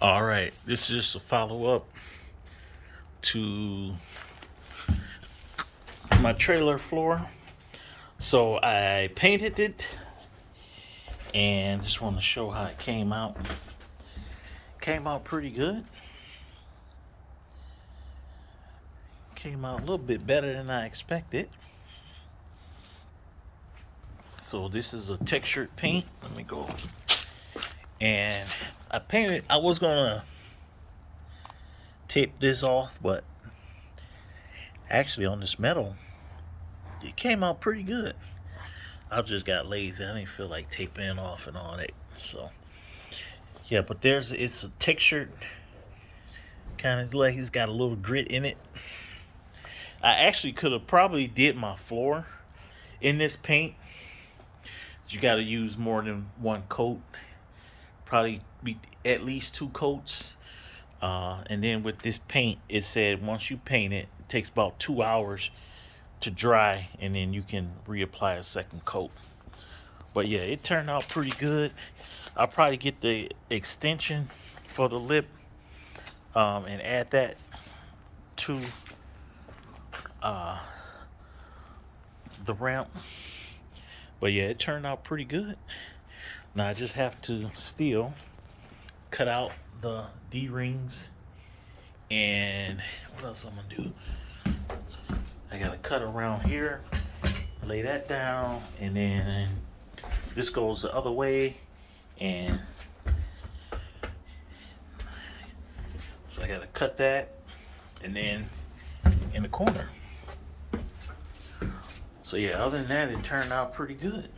All right, this is just a follow up to my trailer floor. So I painted it and just want to show how it came out. Came out pretty good. Came out a little bit better than I expected. So this is a textured paint. Let me go. And I painted, I was gonna tape this off, but actually on this metal, it came out pretty good. I just got lazy. I didn't feel like taping off and all that. So yeah, but it's a textured kind of, like it's got a little grit in it. I actually could have probably did my floor in this paint. You got to use more than one coat. Probably be at least two coats. And then with this paint, it said once you paint it, it takes about 2 hours to dry, and then you can reapply a second coat. But yeah, it turned out pretty good. I'll probably get the extension for the lip and add that to uh, the ramp. But yeah, it turned out pretty good. Now I just have to still cut out the D rings, and what else I'm gonna do? I gotta cut around here, lay that down, and then this goes the other way, and so I gotta cut that, and then in the corner. So yeah, other than that, it turned out pretty good.